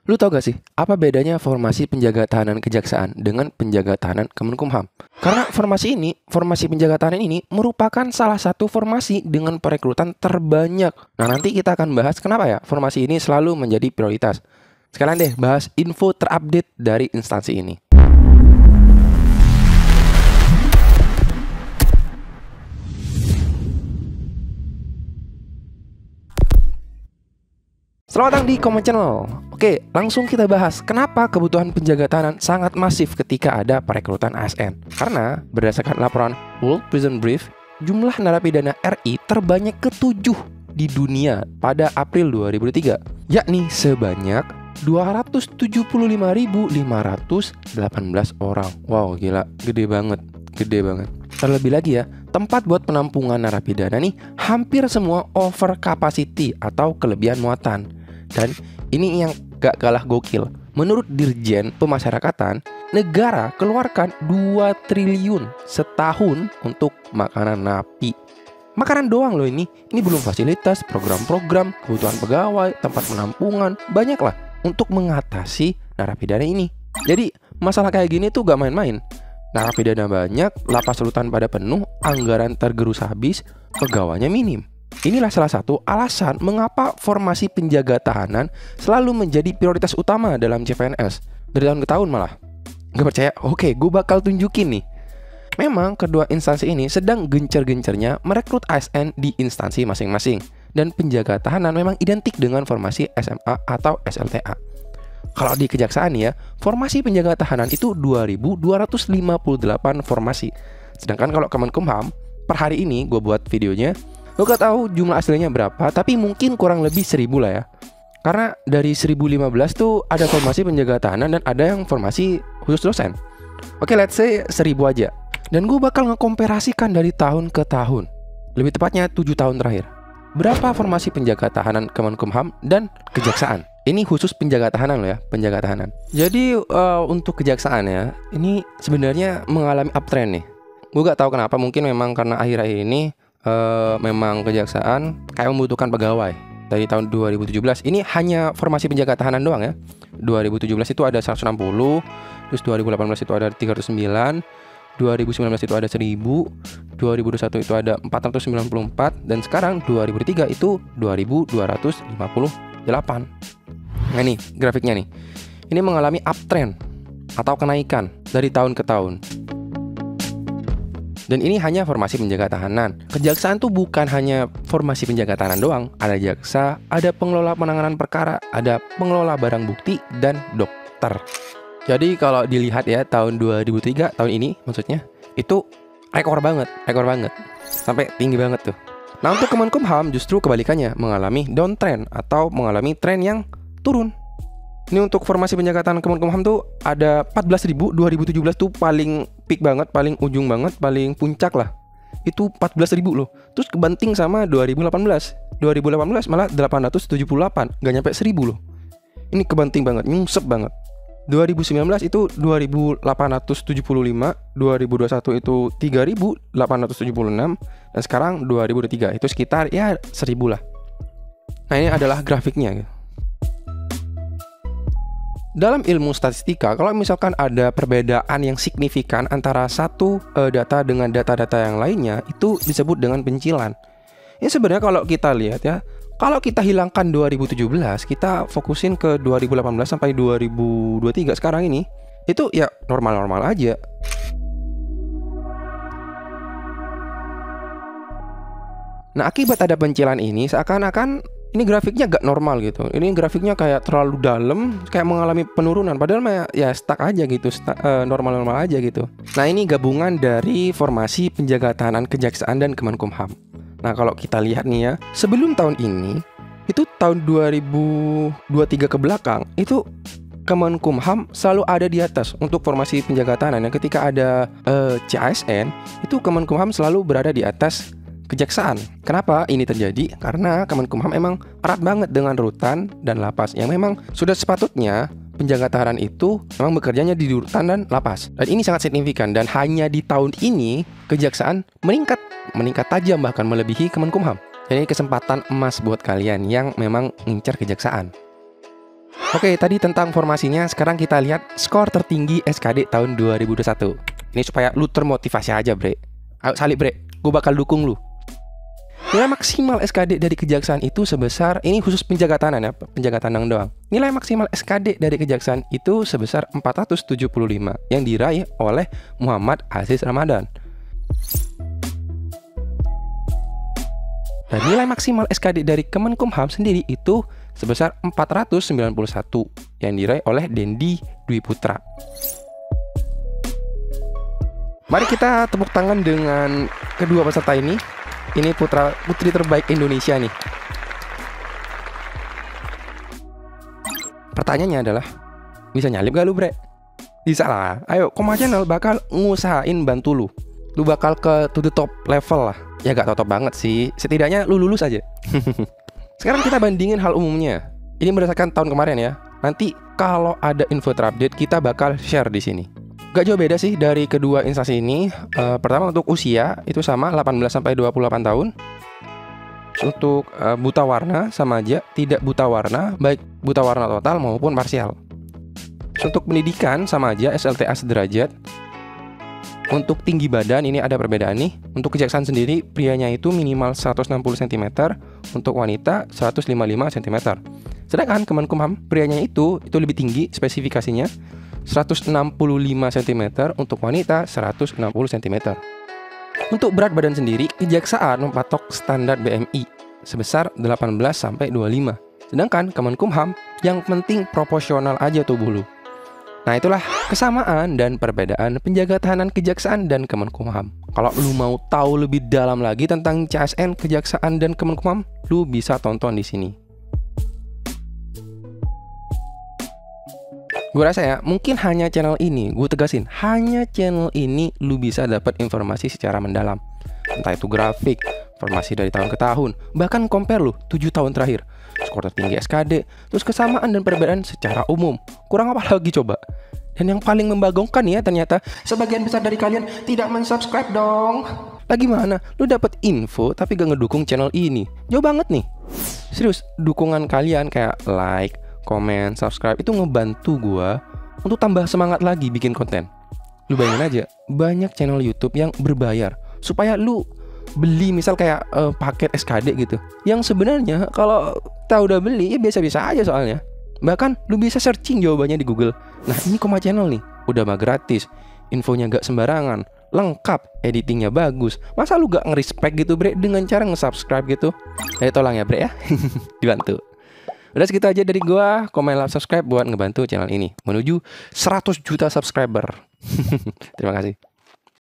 Lu tau gak sih, apa bedanya formasi penjaga tahanan kejaksaan dengan penjaga tahanan Kemenkumham? Karena formasi penjaga tahanan ini merupakan salah satu formasi dengan perekrutan terbanyak. Nah, nanti kita akan bahas kenapa ya formasi ini selalu menjadi prioritas. Sekalian deh bahas info terupdate dari instansi ini. Selamat datang di Comment Channel. Oke, langsung kita bahas kenapa kebutuhan penjaga tahanan sangat masif ketika ada perekrutan ASN. Karena berdasarkan laporan World Prison Brief, jumlah narapidana RI terbanyak ke-7 di dunia pada April 2003, yakni sebanyak 275.518 orang. Wow, gila, gede banget. Terlebih lagi ya, tempat buat penampungan narapidana nih hampir semua over capacity atau kelebihan muatan. Dan ini yang gak kalah gokil. Menurut Dirjen Pemasyarakatan, negara keluarkan 2 triliun setahun untuk makanan napi. Makanan doang loh ini. Ini belum fasilitas, program-program, kebutuhan pegawai, tempat penampungan, banyak lah untuk mengatasi narapidana ini. Jadi masalah kayak gini tuh gak main-main. Narapidana banyak, lapas rutan pada penuh, anggaran tergerus habis, pegawainya minim. Inilah salah satu alasan mengapa formasi penjaga tahanan selalu menjadi prioritas utama dalam CPNS. Dari tahun ke tahun malah. Gak percaya? Oke, gue bakal tunjukin nih. Memang kedua instansi ini sedang gencar-gencarnya merekrut ASN di instansi masing-masing. Dan penjaga tahanan memang identik dengan formasi SMA atau SLTA. Kalau di kejaksaan ya, formasi penjaga tahanan itu 2.258 formasi. Sedangkan kalau Kemenkumham, per hari ini gue buat videonya, gue gak tahu jumlah aslinya berapa, tapi mungkin kurang lebih 1.000 lah ya. Karena dari 1.015 tuh ada formasi penjaga tahanan dan ada yang formasi khusus dosen. Oke, let's say 1.000 aja. Dan gue bakal ngekomparasikan dari tahun ke tahun. Lebih tepatnya 7 tahun terakhir. Berapa formasi penjaga tahanan Kemenkumham dan kejaksaan. Ini khusus penjaga tahanan loh ya, penjaga tahanan. Jadi untuk kejaksaan ya, ini sebenarnya mengalami uptrend nih. Gue gak tahu kenapa, mungkin memang karena akhir-akhir ini memang kejaksaan kayak membutuhkan pegawai. Dari tahun 2017 ini hanya formasi penjaga tahanan doang ya. 2017 itu ada 160, terus 2018 itu ada 309, 2019 itu ada 1000, 2021 itu ada 494, dan sekarang 2003 itu 2258. Nah nih grafiknya nih. Ini mengalami uptrend atau kenaikan dari tahun ke tahun. Dan ini hanya formasi penjaga tahanan. Kejaksaan tuh bukan hanya formasi penjaga tahanan doang. Ada jaksa, ada pengelola penanganan perkara, ada pengelola barang bukti, dan dokter. Jadi kalau dilihat ya tahun 2003, tahun ini maksudnya, itu rekor banget. Sampai tinggi banget tuh. Nah untuk Kemenkumham justru kebalikannya, mengalami downtrend atau mengalami tren yang turun. Ini untuk formasi penjaga tahanan Kemenkumham tuh ada 14.000, 2017 tuh paling peak banget, paling ujung banget, paling puncak lah. Itu 14.000 loh. Terus kebanting sama 2018. 2018 malah 878, gak nyampe 1.000 loh. Ini kebanting banget, nyungsep banget. 2019 itu 2.875, 2021 itu 3.876, dan sekarang 2023 itu sekitar ya 1.000 lah. Nah ini adalah grafiknya gitu. Dalam ilmu statistika, kalau misalkan ada perbedaan yang signifikan antara satu data dengan data-data yang lainnya, itu disebut dengan pencilan. Ini sebenarnya kalau kita lihat ya, kalau kita hilangkan 2017, kita fokusin ke 2018 sampai 2023 sekarang ini, itu ya normal-normal aja. Nah, akibat ada pencilan ini, seakan-akan ini grafiknya gak normal gitu. Ini grafiknya kayak terlalu dalam, kayak mengalami penurunan. Padahal ya stuck aja gitu, normal-normal aja gitu. Nah ini gabungan dari formasi penjaga tahanan kejaksaan dan Kemenkumham. Nah kalau kita lihat nih ya, sebelum tahun ini, itu tahun 2023 ke belakang, itu Kemenkumham selalu ada di atas untuk formasi penjaga tahanan. Yang ketika ada CASN, itu Kemenkumham selalu berada di atas kejaksaan. Kenapa ini terjadi? Karena Kemenkumham emang erat banget dengan rutan dan lapas, yang memang sudah sepatutnya penjaga tahanan itu memang bekerjanya di rutan dan lapas. Dan ini sangat signifikan, dan hanya di tahun ini kejaksaan meningkat tajam, bahkan melebihi Kemenkumham. Jadi kesempatan emas buat kalian yang memang ngincar kejaksaan. Oke, tadi tentang formasinya. Sekarang kita lihat skor tertinggi SKD tahun 2021. Ini supaya lu termotivasi aja, Bre. Ayo salib, Bre. Gue bakal dukung lu. Nilai maksimal SKD dari kejaksaan itu sebesar, ini khusus penjaga tahanan ya, penjaga tahanan doang. Nilai maksimal SKD dari kejaksaan itu sebesar 475 yang diraih oleh Muhammad Aziz Ramadan. Dan nilai maksimal SKD dari Kemenkumham sendiri itu sebesar 491 yang diraih oleh Dendi Dwi Putra. Mari kita tepuk tangan dengan kedua peserta ini. Ini putri terbaik Indonesia nih. Pertanyaannya adalah, bisa nyalip gak lu, Bre? Bisa lah. Ayo, Koma Channel bakal ngusahain bantu lu. Lu bakal ke to the top level lah. Ya gak top banget sih. Setidaknya lu lulus aja. Sekarang kita bandingin hal umumnya. Ini berdasarkan tahun kemarin ya. Nanti kalau ada info terupdate kita bakal share di sini. Gak jauh beda sih dari kedua instansi ini. Pertama untuk usia itu sama 18 sampai 28 tahun. Untuk buta warna sama aja, tidak buta warna, baik buta warna total maupun parsial. Untuk pendidikan sama aja, SLTA sederajat. Untuk tinggi badan ini ada perbedaan nih. Untuk kejaksaan sendiri prianya itu minimal 160 cm, untuk wanita 155 cm. Sedangkan Kemenkumham prianya itu lebih tinggi spesifikasinya 165 cm, untuk wanita 160 cm. Untuk berat badan sendiri, kejaksaan mematok standar BMI sebesar 18 sampai 25. Sedangkan Kemenkumham yang penting proporsional aja tubuh lu. Nah, itulah kesamaan dan perbedaan penjaga tahanan kejaksaan dan Kemenkumham. Kalau lu mau tahu lebih dalam lagi tentang CSN, kejaksaan dan Kemenkumham, lu bisa tonton di sini. Gue rasa ya, mungkin hanya channel ini, gue tegasin, hanya channel ini lu bisa dapat informasi secara mendalam. Entah itu grafik, informasi dari tahun ke tahun, bahkan compare lu 7 tahun terakhir, skor tertinggi SKD, terus kesamaan dan perbedaan secara umum. Kurang apa lagi coba? Dan yang paling membagongkan ya, ternyata sebagian besar dari kalian tidak mensubscribe dong. Lagi mana? Lu dapat info tapi gak ngedukung channel ini. Jauh banget nih. Serius, dukungan kalian kayak like, komen, subscribe itu ngebantu gua untuk tambah semangat lagi bikin konten. Lu bayangin aja, banyak channel YouTube yang berbayar supaya lu beli misal kayak paket SKD gitu, yang sebenarnya kalau kita udah beli ya biasa-biasa aja soalnya. Bahkan lu bisa searching jawabannya di Google. Nah, ini Koma Channel nih, udah mah gratis, infonya gak sembarangan, lengkap, editingnya bagus. Masa lu gak nge-respect gitu, Bre, dengan cara nge-subscribe gitu? Tolong ya, Bre ya. Dibantu. Udah segitu aja dari gua. Komen, like, subscribe buat ngebantu channel ini menuju 100 juta subscriber. Terima kasih.